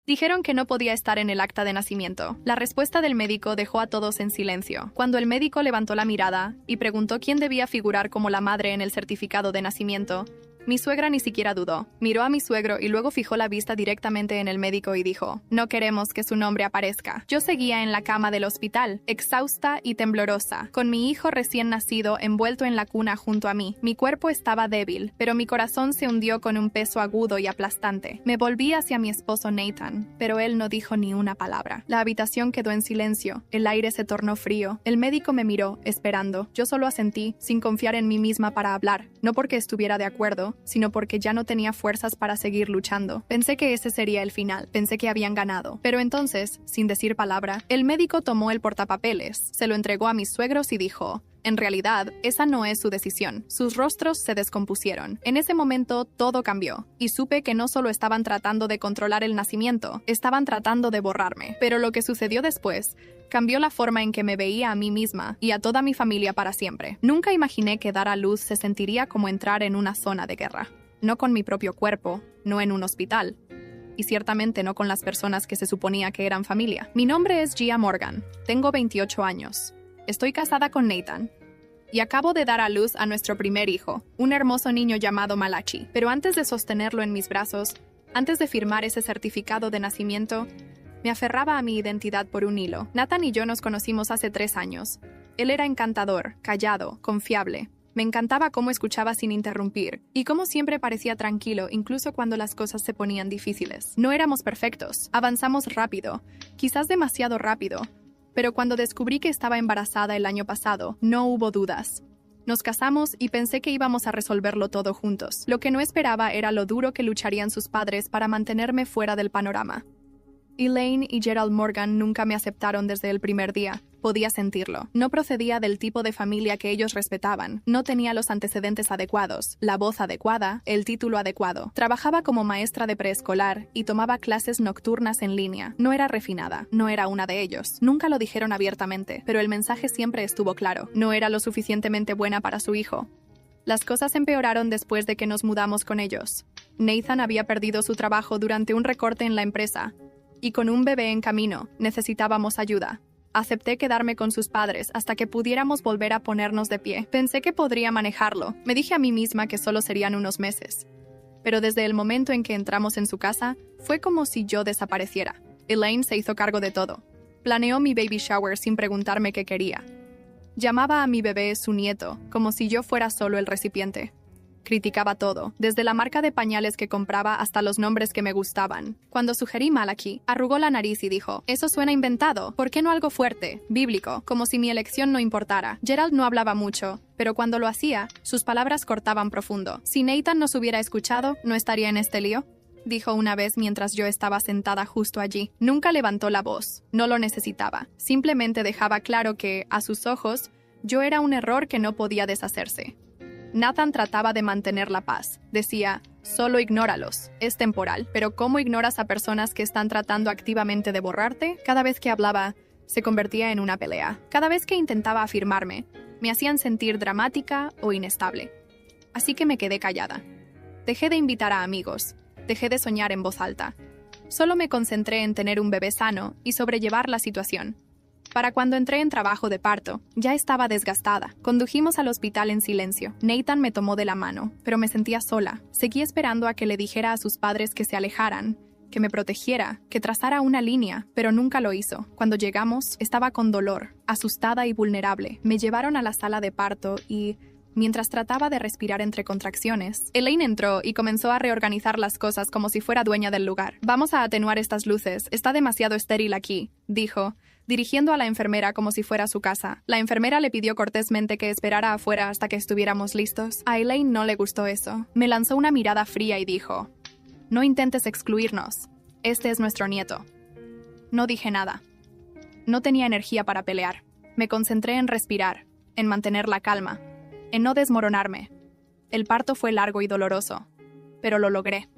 Dijeron que no podía estar en el acta de nacimiento. La respuesta del médico dejó a todos en silencio. Cuando el médico levantó la mirada y preguntó quién debía figurar como la madre en el certificado de nacimiento, mi suegra ni siquiera dudó. Miró a mi suegro y luego fijó la vista directamente en el médico y dijo: «No queremos que su nombre aparezca». Yo seguía en la cama del hospital, exhausta y temblorosa, con mi hijo recién nacido envuelto en la cuna junto a mí. Mi cuerpo estaba débil, pero mi corazón se hundió con un peso agudo y aplastante. Me volví hacia mi esposo Nathan, pero él no dijo ni una palabra. La habitación quedó en silencio, el aire se tornó frío. El médico me miró, esperando. Yo solo asentí, sin confiar en mí misma para hablar, no porque estuviera de acuerdo, sino porque ya no tenía fuerzas para seguir luchando. Pensé que ese sería el final, pensé que habían ganado. Pero entonces, sin decir palabra, el médico tomó el portapapeles, se lo entregó a mis suegros y dijo: «En realidad, esa no es su decisión». Sus rostros se descompusieron. En ese momento, todo cambió, y supe que no solo estaban tratando de controlar el nacimiento, estaban tratando de borrarme. Pero lo que sucedió después cambió la forma en que me veía a mí misma y a toda mi familia para siempre. Nunca imaginé que dar a luz se sentiría como entrar en una zona de guerra. No con mi propio cuerpo, no en un hospital, y ciertamente no con las personas que se suponía que eran familia. Mi nombre es Gia Morgan, tengo 28 años. Estoy casada con Nathan y acabo de dar a luz a nuestro primer hijo, un hermoso niño llamado Malachi. Pero antes de sostenerlo en mis brazos, antes de firmar ese certificado de nacimiento, me aferraba a mi identidad por un hilo. Nathan y yo nos conocimos hace 3 años. Él era encantador, callado, confiable. Me encantaba cómo escuchaba sin interrumpir y cómo siempre parecía tranquilo incluso cuando las cosas se ponían difíciles. No éramos perfectos, avanzamos rápido, quizás demasiado rápido, pero cuando descubrí que estaba embarazada el año pasado, no hubo dudas. Nos casamos y pensé que íbamos a resolverlo todo juntos. Lo que no esperaba era lo duro que lucharían sus padres para mantenerme fuera del panorama. Elaine y Gerald Morgan nunca me aceptaron desde el primer día. Podía sentirlo. No procedía del tipo de familia que ellos respetaban. No tenía los antecedentes adecuados, la voz adecuada, el título adecuado. Trabajaba como maestra de preescolar y tomaba clases nocturnas en línea. No era refinada. No era una de ellos. Nunca lo dijeron abiertamente, pero el mensaje siempre estuvo claro. No era lo suficientemente buena para su hijo. Las cosas empeoraron después de que nos mudamos con ellos. Nathan había perdido su trabajo durante un recorte en la empresa, y con un bebé en camino, necesitábamos ayuda. Acepté quedarme con sus padres hasta que pudiéramos volver a ponernos de pie. Pensé que podría manejarlo. Me dije a mí misma que solo serían unos meses. Pero desde el momento en que entramos en su casa, fue como si yo desapareciera. Elaine se hizo cargo de todo. Planeó mi baby shower sin preguntarme qué quería. Llamaba a mi bebé su nieto, como si yo fuera solo el recipiente. Criticaba todo, desde la marca de pañales que compraba hasta los nombres que me gustaban. Cuando sugerí Malachi, arrugó la nariz y dijo: «Eso suena inventado, ¿por qué no algo fuerte, bíblico, como si mi elección no importara?» Gerald no hablaba mucho, pero cuando lo hacía, sus palabras cortaban profundo. «Si Nathan nos hubiera escuchado, ¿no estaría en este lío?», dijo una vez mientras yo estaba sentada justo allí. Nunca levantó la voz, no lo necesitaba. Simplemente dejaba claro que, a sus ojos, yo era un error que no podía deshacerse. Nathan trataba de mantener la paz. Decía: «Solo ignóralos, es temporal». Pero ¿cómo ignoras a personas que están tratando activamente de borrarte? Cada vez que hablaba, se convertía en una pelea. Cada vez que intentaba afirmarme, me hacían sentir dramática o inestable. Así que me quedé callada. Dejé de invitar a amigos. Dejé de soñar en voz alta. Solo me concentré en tener un bebé sano y sobrellevar la situación. Para cuando entré en trabajo de parto, ya estaba desgastada. Condujimos al hospital en silencio. Nathan me tomó de la mano, pero me sentía sola. Seguí esperando a que le dijera a sus padres que se alejaran, que me protegiera, que trazara una línea, pero nunca lo hizo. Cuando llegamos, estaba con dolor, asustada y vulnerable. Me llevaron a la sala de parto y, mientras trataba de respirar entre contracciones, Elaine entró y comenzó a reorganizar las cosas como si fuera dueña del lugar. «Vamos a atenuar estas luces, está demasiado estéril aquí», dijo, dirigiendo a la enfermera como si fuera su casa. La enfermera le pidió cortésmente que esperara afuera hasta que estuviéramos listos. A Elaine no le gustó eso. Me lanzó una mirada fría y dijo: «No intentes excluirnos. Este es nuestro nieto». No dije nada. No tenía energía para pelear. Me concentré en respirar, en mantener la calma, en no desmoronarme. El parto fue largo y doloroso, pero lo logré.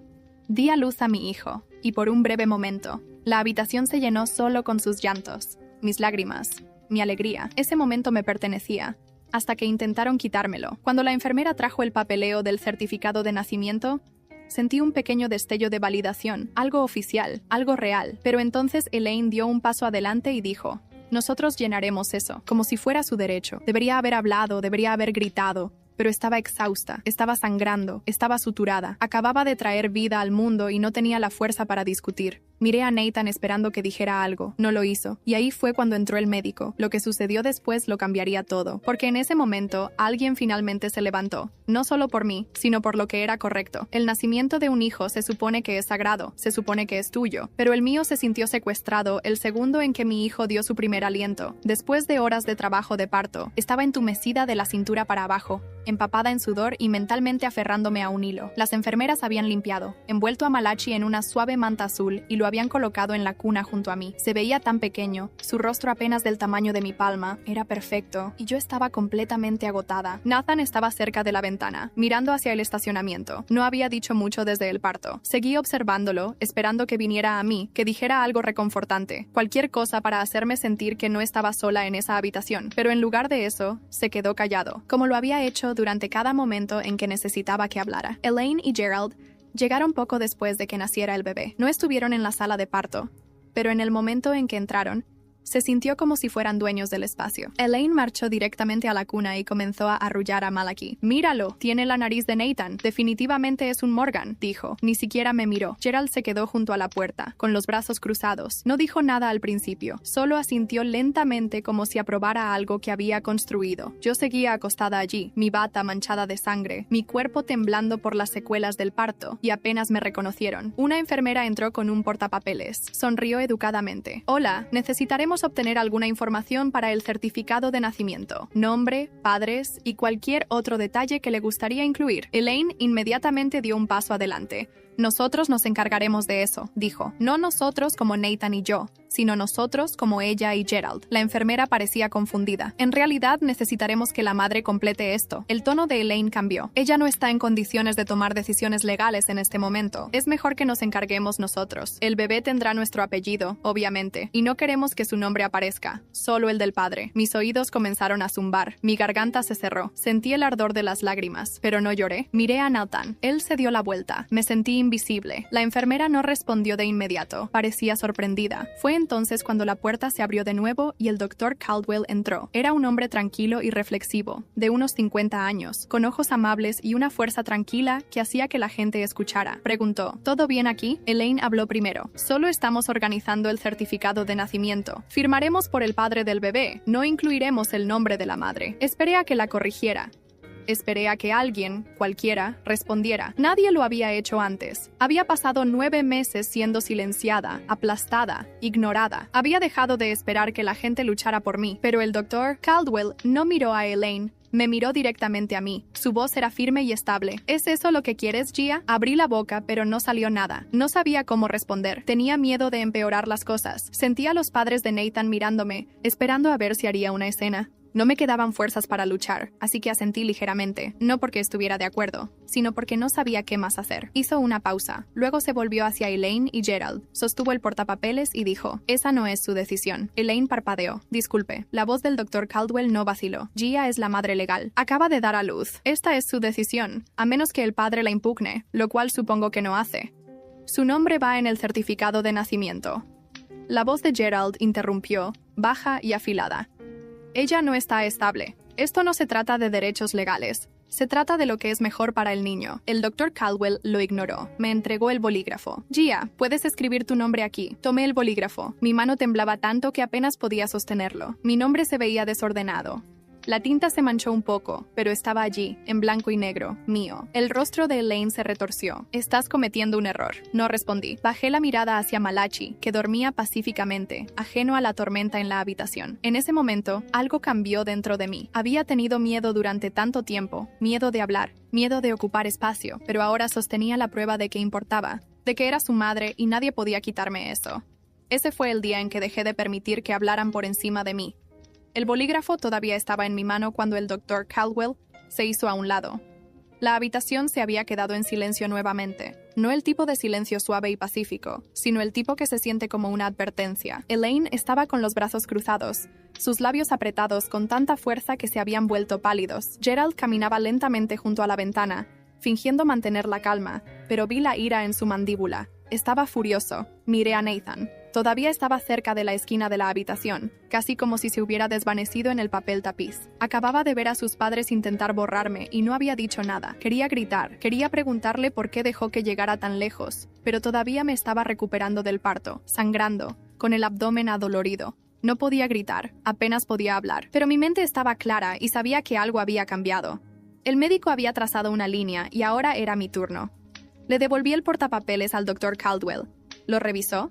Di a luz a mi hijo, y por un breve momento, la habitación se llenó solo con sus llantos, mis lágrimas, mi alegría. Ese momento me pertenecía, hasta que intentaron quitármelo. Cuando la enfermera trajo el papeleo del certificado de nacimiento, Sentí un pequeño destello de validación, algo oficial, algo real. Pero entonces Elaine dio un paso adelante y dijo: nosotros llenaremos eso, como si fuera su derecho. Debería haber hablado, debería haber gritado. Pero estaba exhausta, estaba sangrando, estaba suturada. Acababa de traer vida al mundo y no tenía la fuerza para discutir. Miré a Nathan esperando que dijera algo. No lo hizo. Y ahí fue cuando entró el médico. Lo que sucedió después lo cambiaría todo. Porque en ese momento, alguien finalmente se levantó. No solo por mí, sino por lo que era correcto. El nacimiento de un hijo se supone que es sagrado, se supone que es tuyo. Pero el mío se sintió secuestrado el segundo en que mi hijo dio su primer aliento. Después de horas de trabajo de parto, estaba entumecida de la cintura para abajo, empapada en sudor y mentalmente aferrándome a un hilo. Las enfermeras habían limpiado, envuelto a Malachi en una suave manta azul y lo habían colocado en la cuna junto a mí. Se veía tan pequeño, su rostro apenas del tamaño de mi palma, era perfecto, y yo estaba completamente agotada. Nathan estaba cerca de la ventana, mirando hacia el estacionamiento. No había dicho mucho desde el parto. Seguí observándolo, esperando que viniera a mí, que dijera algo reconfortante, cualquier cosa para hacerme sentir que no estaba sola en esa habitación. Pero en lugar de eso, se quedó callado, como lo había hecho durante cada momento en que necesitaba que hablara. Elaine y Gerald llegaron poco después de que naciera el bebé. No estuvieron en la sala de parto, pero en el momento en que entraron, se sintió como si fueran dueños del espacio. Elaine marchó directamente a la cuna y comenzó a arrullar a Malachi. «Míralo, tiene la nariz de Nathan. Definitivamente es un Morgan», dijo. Ni siquiera me miró. Gerald se quedó junto a la puerta, con los brazos cruzados. No dijo nada al principio, solo asintió lentamente como si aprobara algo que había construido. Yo seguía acostada allí, mi bata manchada de sangre, mi cuerpo temblando por las secuelas del parto, y apenas me reconocieron. Una enfermera entró con un portapapeles. Sonrió educadamente. «Hola, necesitaremos obtener alguna información para el certificado de nacimiento, nombre, padres y cualquier otro detalle que le gustaría incluir». Elaine inmediatamente dio un paso adelante. «Nosotros nos encargaremos de eso», dijo. «No nosotros como Nathan y yo, sino nosotros como ella y Gerald». La enfermera parecía confundida. «En realidad necesitaremos que la madre complete esto». El tono de Elaine cambió. «Ella no está en condiciones de tomar decisiones legales en este momento. Es mejor que nos encarguemos nosotros. El bebé tendrá nuestro apellido, obviamente, y no queremos que su nombre aparezca, solo el del padre». Mis oídos comenzaron a zumbar. Mi garganta se cerró. Sentí el ardor de las lágrimas, pero no lloré. Miré a Nathan. Él se dio la vuelta. Me sentí invisible. La enfermera no respondió de inmediato. Parecía sorprendida. Fue entonces cuando la puerta se abrió de nuevo y el Dr. Caldwell entró. Era un hombre tranquilo y reflexivo, de unos 50 años, con ojos amables y una fuerza tranquila que hacía que la gente escuchara. Preguntó: «¿Todo bien aquí?» Elaine habló primero. «Solo estamos organizando el certificado de nacimiento. Firmaremos por el padre del bebé. No incluiremos el nombre de la madre». Esperé a que la corrigiera. Esperé a que alguien, cualquiera, respondiera. Nadie lo había hecho antes. Había pasado 9 meses siendo silenciada, aplastada, ignorada. Había dejado de esperar que la gente luchara por mí. Pero el Dr. Caldwell no miró a Elaine. Me miró directamente a mí. Su voz era firme y estable. «¿Es eso lo que quieres, Gia?» Abrí la boca, pero no salió nada. No sabía cómo responder. Tenía miedo de empeorar las cosas. Sentí a los padres de Nathan mirándome, esperando a ver si haría una escena. No me quedaban fuerzas para luchar, así que asentí ligeramente, no porque estuviera de acuerdo, sino porque no sabía qué más hacer. Hizo una pausa, luego se volvió hacia Elaine y Gerald, sostuvo el portapapeles y dijo: «Esa no es su decisión». Elaine parpadeó. «Disculpe». La voz del Dr. Caldwell no vaciló. «Gia es la madre legal. Acaba de dar a luz. Esta es su decisión, a menos que el padre la impugne, lo cual supongo que no hace. Su nombre va en el certificado de nacimiento». La voz de Gerald interrumpió, baja y afilada. «Ella no está estable. Esto no se trata de derechos legales. Se trata de lo que es mejor para el niño». El Dr. Caldwell lo ignoró. Me entregó el bolígrafo. «Gia, puedes escribir tu nombre aquí». Tomé el bolígrafo. Mi mano temblaba tanto que apenas podía sostenerlo. Mi nombre se veía desordenado. La tinta se manchó un poco, pero estaba allí, en blanco y negro, mío. El rostro de Elaine se retorció. «Estás cometiendo un error». No respondí. Bajé la mirada hacia Malachi, que dormía pacíficamente, ajeno a la tormenta en la habitación. En ese momento, algo cambió dentro de mí. Había tenido miedo durante tanto tiempo, miedo de hablar, miedo de ocupar espacio, pero ahora sostenía la prueba de que importaba, de que era su madre y nadie podía quitarme eso. Ese fue el día en que dejé de permitir que hablaran por encima de mí. El bolígrafo todavía estaba en mi mano cuando el Dr. Caldwell se hizo a un lado. La habitación se había quedado en silencio nuevamente. No el tipo de silencio suave y pacífico, sino el tipo que se siente como una advertencia. Elaine estaba con los brazos cruzados, sus labios apretados con tanta fuerza que se habían vuelto pálidos. Gerald caminaba lentamente junto a la ventana, fingiendo mantener la calma, pero vi la ira en su mandíbula. Estaba furioso. Miré a Nathan. Todavía estaba cerca de la esquina de la habitación, casi como si se hubiera desvanecido en el papel tapiz. Acababa de ver a sus padres intentar borrarme y no había dicho nada. Quería gritar, quería preguntarle por qué dejó que llegara tan lejos, pero todavía me estaba recuperando del parto, sangrando, con el abdomen adolorido. No podía gritar, apenas podía hablar, pero mi mente estaba clara y sabía que algo había cambiado. El médico había trazado una línea y ahora era mi turno. Le devolví el portapapeles al Dr. Caldwell. Lo revisó.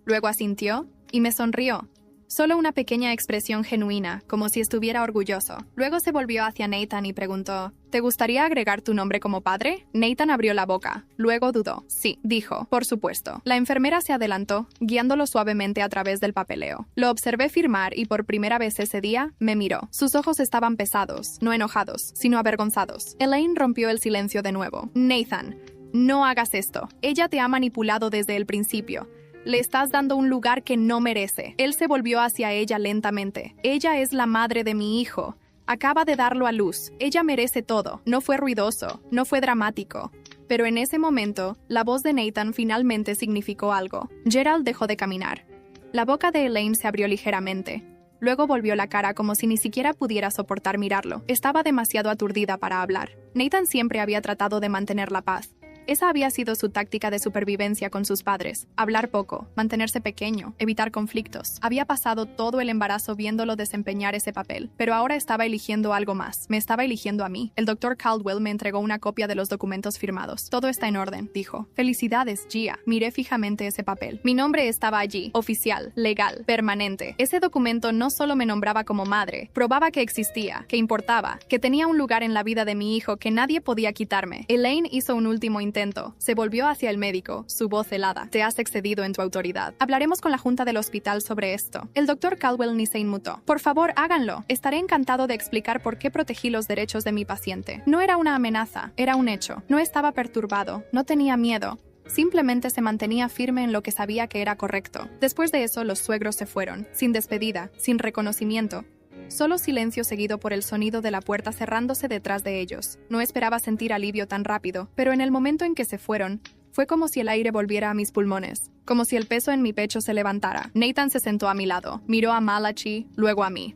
Luego asintió y me sonrió. Solo una pequeña expresión genuina, como si estuviera orgulloso. Luego se volvió hacia Nathan y preguntó, ¿te gustaría agregar tu nombre como padre? Nathan abrió la boca. Luego dudó. Sí, dijo, por supuesto. La enfermera se adelantó, guiándolo suavemente a través del papeleo. Lo observé firmar y por primera vez ese día me miró. Sus ojos estaban pesados, no enojados, sino avergonzados. Elaine rompió el silencio de nuevo. Nathan, no hagas esto. Ella te ha manipulado desde el principio. Le estás dando un lugar que no merece. Él se volvió hacia ella lentamente. Ella es la madre de mi hijo. Acaba de darlo a luz. Ella merece todo. No fue ruidoso, no fue dramático. Pero en ese momento, la voz de Nathan finalmente significó algo. Gerald dejó de caminar. La boca de Elaine se abrió ligeramente. Luego volvió la cara como si ni siquiera pudiera soportar mirarlo. Estaba demasiado aturdida para hablar. Nathan siempre había tratado de mantener la paz. Esa había sido su táctica de supervivencia con sus padres. Hablar poco, mantenerse pequeño, evitar conflictos. Había pasado todo el embarazo viéndolo desempeñar ese papel, pero ahora estaba eligiendo algo más. Me estaba eligiendo a mí. El Dr. Caldwell me entregó una copia de los documentos firmados. Todo está en orden, dijo. Felicidades, Gia. Miré fijamente ese papel. Mi nombre estaba allí, oficial, legal, permanente. Ese documento no solo me nombraba como madre, probaba que existía, que importaba, que tenía un lugar en la vida de mi hijo que nadie podía quitarme. Elaine hizo un último intento. Se volvió hacia el médico, su voz helada. Te has excedido en tu autoridad. Hablaremos con la junta del hospital sobre esto. El Dr. Caldwell ni se inmutó. Por favor, háganlo. Estaré encantado de explicar por qué protegí los derechos de mi paciente. No era una amenaza, era un hecho. No estaba perturbado, no tenía miedo. Simplemente se mantenía firme en lo que sabía que era correcto. Después de eso, los suegros se fueron, sin despedida, sin reconocimiento. Solo silencio seguido por el sonido de la puerta cerrándose detrás de ellos. No esperaba sentir alivio tan rápido, pero en el momento en que se fueron, fue como si el aire volviera a mis pulmones, como si el peso en mi pecho se levantara. Nathan se sentó a mi lado, miró a Malachi, luego a mí.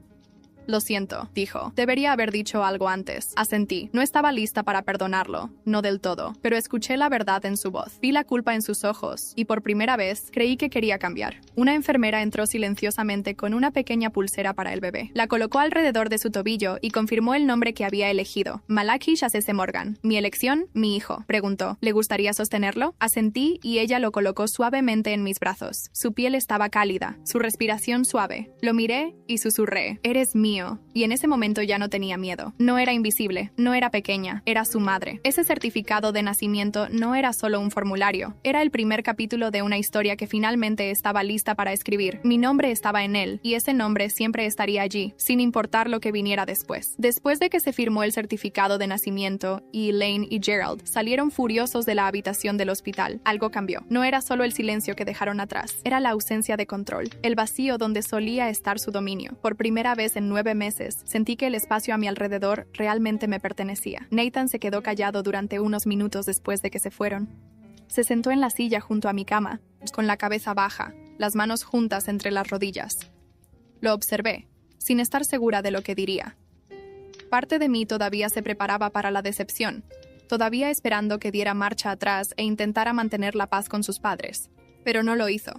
Lo siento, dijo. Debería haber dicho algo antes. Asentí. No estaba lista para perdonarlo. No del todo. Pero escuché la verdad en su voz. Vi la culpa en sus ojos. Y por primera vez, creí que quería cambiar. Una enfermera entró silenciosamente con una pequeña pulsera para el bebé. La colocó alrededor de su tobillo y confirmó el nombre que había elegido. Malachi Chasese Morgan. ¿Mi elección? Mi hijo. Preguntó. ¿Le gustaría sostenerlo? Asentí y ella lo colocó suavemente en mis brazos. Su piel estaba cálida. Su respiración suave. Lo miré y susurré. Eres mío. Y en ese momento ya no tenía miedo. No era invisible, no era pequeña, era su madre. Ese certificado de nacimiento no era solo un formulario, era el primer capítulo de una historia que finalmente estaba lista para escribir. Mi nombre estaba en él, y ese nombre siempre estaría allí, sin importar lo que viniera después. Después de que se firmó el certificado de nacimiento, y Elaine y Gerald salieron furiosos de la habitación del hospital, algo cambió. No era solo el silencio que dejaron atrás, era la ausencia de control, el vacío donde solía estar su dominio. Por primera vez en 9 meses, sentí que el espacio a mi alrededor realmente me pertenecía. Nathan se quedó callado durante unos minutos después de que se fueron. Se sentó en la silla junto a mi cama, con la cabeza baja, las manos juntas entre las rodillas. Lo observé, sin estar segura de lo que diría. Parte de mí todavía se preparaba para la decepción, todavía esperando que diera marcha atrás e intentara mantener la paz con sus padres. Pero no lo hizo.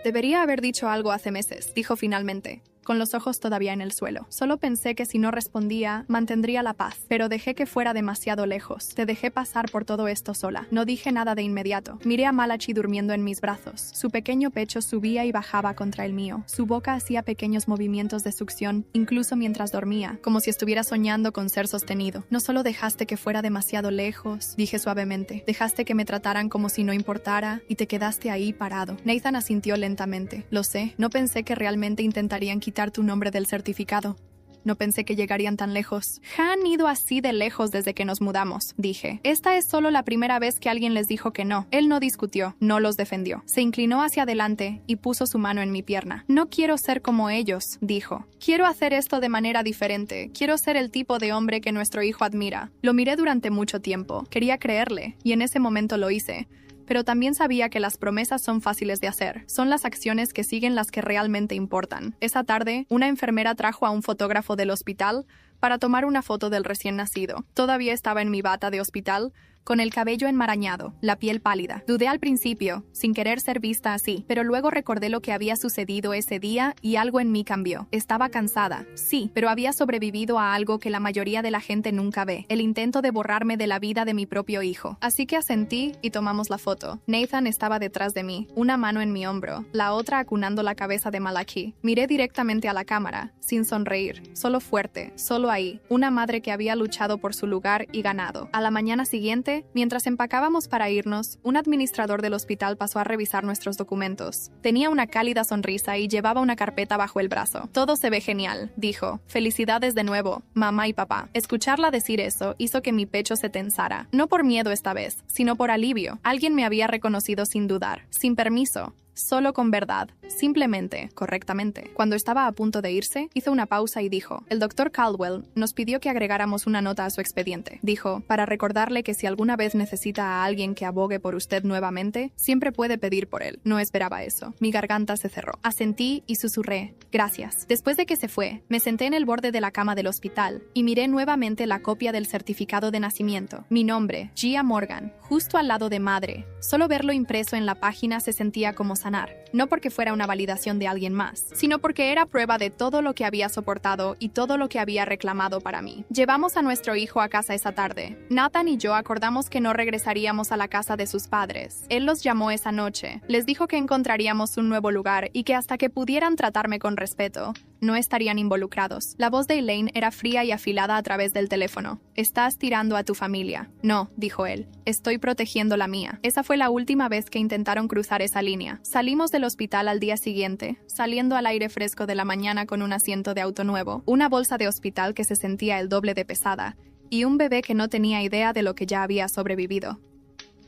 Debería haber dicho algo hace meses, dijo finalmente, con los ojos todavía en el suelo. Solo pensé que si no respondía, mantendría la paz, pero dejé que fuera demasiado lejos. Te dejé pasar por todo esto sola. No dije nada de inmediato. Miré a Malachi durmiendo en mis brazos. Su pequeño pecho subía y bajaba contra el mío. Su boca hacía pequeños movimientos de succión, incluso mientras dormía, como si estuviera soñando con ser sostenido. No solo dejaste que fuera demasiado lejos, dije suavemente. Dejaste que me trataran como si no importara y te quedaste ahí parado. Nathan asintió lentamente. Lo sé, no pensé que realmente intentarían quitar tu nombre del certificado. No pensé que llegarían tan lejos. Han ido así de lejos desde que nos mudamos, dije. Esta es solo la primera vez que alguien les dijo que no. Él no discutió, no los defendió. Se inclinó hacia adelante y puso su mano en mi pierna. No quiero ser como ellos, dijo. Quiero hacer esto de manera diferente. Quiero ser el tipo de hombre que nuestro hijo admira. Lo miré durante mucho tiempo. Quería creerle, y en ese momento lo hice. Pero también sabía que las promesas son fáciles de hacer. Son las acciones que siguen las que realmente importan. Esa tarde, una enfermera trajo a un fotógrafo del hospital para tomar una foto del recién nacido. Todavía estaba en mi bata de hospital, con el cabello enmarañado, la piel pálida. Dudé al principio, sin querer ser vista así, pero luego recordé lo que había sucedido ese día y algo en mí cambió. Estaba cansada, sí, pero había sobrevivido a algo que la mayoría de la gente nunca ve, el intento de borrarme de la vida de mi propio hijo. Así que asentí y tomamos la foto. Nathan estaba detrás de mí, una mano en mi hombro, la otra acunando la cabeza de Malachi. Miré directamente a la cámara, sin sonreír, solo fuerte, solo ahí, una madre que había luchado por su lugar y ganado. A la mañana siguiente, mientras empacábamos para irnos, un administrador del hospital pasó a revisar nuestros documentos. Tenía una cálida sonrisa y llevaba una carpeta bajo el brazo. Todo se ve genial, dijo. Felicidades de nuevo, mamá y papá. Escucharla decir eso hizo que mi pecho se tensara. No por miedo esta vez, sino por alivio. Alguien me había reconocido sin dudar, sin permiso. Solo con verdad, simplemente, correctamente. Cuando estaba a punto de irse, hizo una pausa y dijo: el Dr. Caldwell nos pidió que agregáramos una nota a su expediente. Dijo, para recordarle que si alguna vez necesita a alguien que abogue por usted nuevamente, siempre puede pedir por él. No esperaba eso. Mi garganta se cerró. Asentí y susurré, gracias. Después de que se fue, me senté en el borde de la cama del hospital y miré nuevamente la copia del certificado de nacimiento. Mi nombre, Gia Morgan, justo al lado de madre. Solo verlo impreso en la página se sentía como sanar. No porque fuera una validación de alguien más, sino porque era prueba de todo lo que había soportado y todo lo que había reclamado para mí. Llevamos a nuestro hijo a casa esa tarde. Nathan y yo acordamos que no regresaríamos a la casa de sus padres. Él los llamó esa noche. Les dijo que encontraríamos un nuevo lugar y que hasta que pudieran tratarme con respeto, no estarían involucrados. La voz de Elaine era fría y afilada a través del teléfono. Estás tirando a tu familia. No, dijo él. Estoy protegiendo la mía. Esa fue la última vez que intentaron cruzar esa línea. Salimos del hospital al día siguiente, saliendo al aire fresco de la mañana con un asiento de auto nuevo, una bolsa de hospital que se sentía el doble de pesada, y un bebé que no tenía idea de lo que ya había sobrevivido.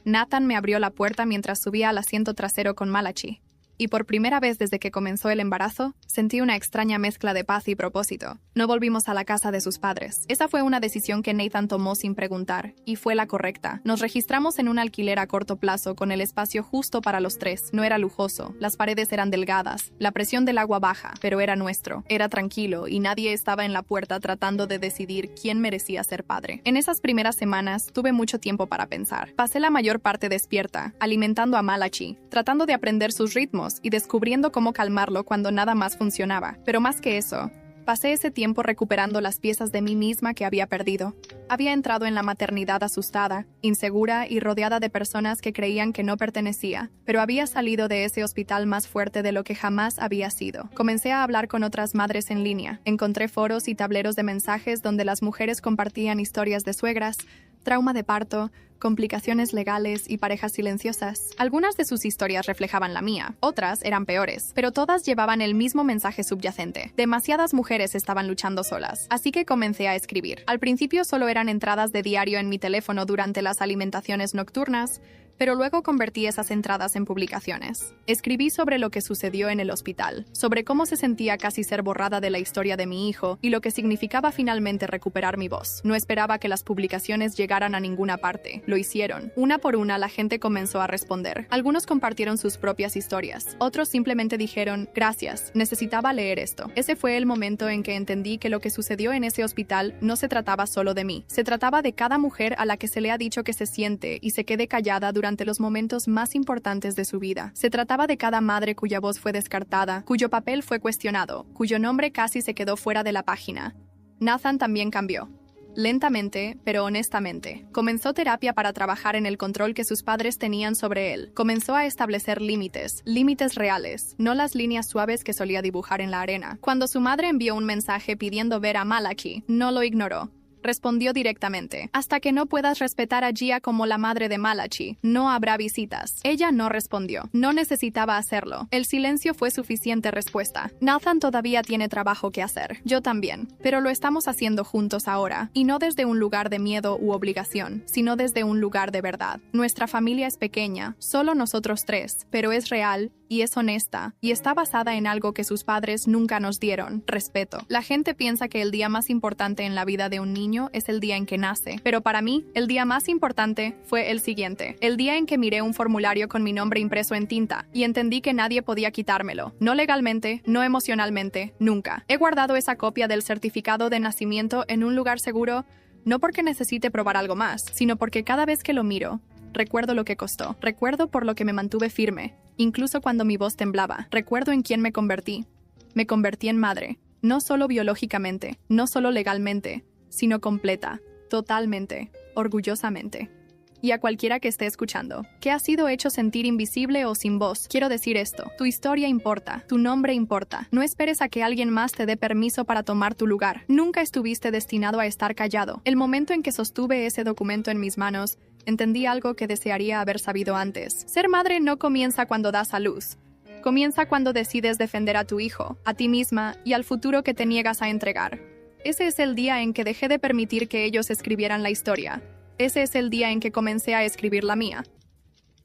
Nathan me abrió la puerta mientras subía al asiento trasero con Malachi. Y por primera vez desde que comenzó el embarazo, sentí una extraña mezcla de paz y propósito. No volvimos a la casa de sus padres. Esa fue una decisión que Nathan tomó sin preguntar, y fue la correcta. Nos registramos en un alquiler a corto plazo con el espacio justo para los tres. No era lujoso, las paredes eran delgadas, la presión del agua baja, pero era nuestro. Era tranquilo y nadie estaba en la puerta tratando de decidir quién merecía ser padre. En esas primeras semanas tuve mucho tiempo para pensar. Pasé la mayor parte despierta, alimentando a Malachi, tratando de aprender sus ritmos y descubriendo cómo calmarlo cuando nada más funcionaba. Pero más que eso, pasé ese tiempo recuperando las piezas de mí misma que había perdido. Había entrado en la maternidad asustada, insegura y rodeada de personas que creían que no pertenecía, pero había salido de ese hospital más fuerte de lo que jamás había sido. Comencé a hablar con otras madres en línea. Encontré foros y tableros de mensajes donde las mujeres compartían historias de suegras, trauma de parto, complicaciones legales y parejas silenciosas. Algunas de sus historias reflejaban la mía, otras eran peores, pero todas llevaban el mismo mensaje subyacente. Demasiadas mujeres estaban luchando solas, así que comencé a escribir. Al principio solo eran entradas de diario en mi teléfono durante las alimentaciones nocturnas, pero luego convertí esas entradas en publicaciones. Escribí sobre lo que sucedió en el hospital, sobre cómo se sentía casi ser borrada de la historia de mi hijo y lo que significaba finalmente recuperar mi voz. No esperaba que las publicaciones llegaran a ninguna parte. Lo hicieron. Una por una la gente comenzó a responder. Algunos compartieron sus propias historias. Otros simplemente dijeron, gracias, necesitaba leer esto. Ese fue el momento en que entendí que lo que sucedió en ese hospital no se trataba solo de mí. Se trataba de cada mujer a la que se le ha dicho que se siente y se quede callada durante los momentos más importantes de su vida. Se trataba de cada madre cuya voz fue descartada, cuyo papel fue cuestionado, cuyo nombre casi se quedó fuera de la página. Nathan también cambió. Lentamente, pero honestamente. Comenzó terapia para trabajar en el control que sus padres tenían sobre él. Comenzó a establecer límites reales, no las líneas suaves que solía dibujar en la arena. Cuando su madre envió un mensaje pidiendo ver a Malachi, no lo ignoró. respondió directamente. Hasta que no puedas respetar a Gia como la madre de Malachi, no habrá visitas. Ella no respondió. No necesitaba hacerlo. El silencio fue suficiente respuesta. Nathan todavía tiene trabajo que hacer. Yo también. Pero lo estamos haciendo juntos ahora. Y no desde un lugar de miedo u obligación, sino desde un lugar de verdad. Nuestra familia es pequeña, solo nosotros tres, pero es real y es honesta, y está basada en algo que sus padres nunca nos dieron: respeto. La gente piensa que el día más importante en la vida de un niño es el día en que nace, pero para mí, el día más importante fue el siguiente: el día en que miré un formulario con mi nombre impreso en tinta, y entendí que nadie podía quitármelo. No legalmente, no emocionalmente, nunca. He guardado esa copia del certificado de nacimiento en un lugar seguro, no porque necesite probar algo más, sino porque cada vez que lo miro, recuerdo lo que costó. Recuerdo por lo que me mantuve firme, incluso cuando mi voz temblaba. Recuerdo en quién me convertí. Me convertí en madre, no solo biológicamente, no solo legalmente, sino completa, totalmente, orgullosamente. Y a cualquiera que esté escuchando, que ha sido hecho sentir invisible o sin voz, quiero decir esto: tu historia importa, tu nombre importa. No esperes a que alguien más te dé permiso para tomar tu lugar. Nunca estuviste destinado a estar callado. El momento en que sostuve ese documento en mis manos, entendí algo que desearía haber sabido antes. Ser madre no comienza cuando das a luz. Comienza cuando decides defender a tu hijo, a ti misma y al futuro que te niegas a entregar. Ese es el día en que dejé de permitir que ellos escribieran la historia. Ese es el día en que comencé a escribir la mía.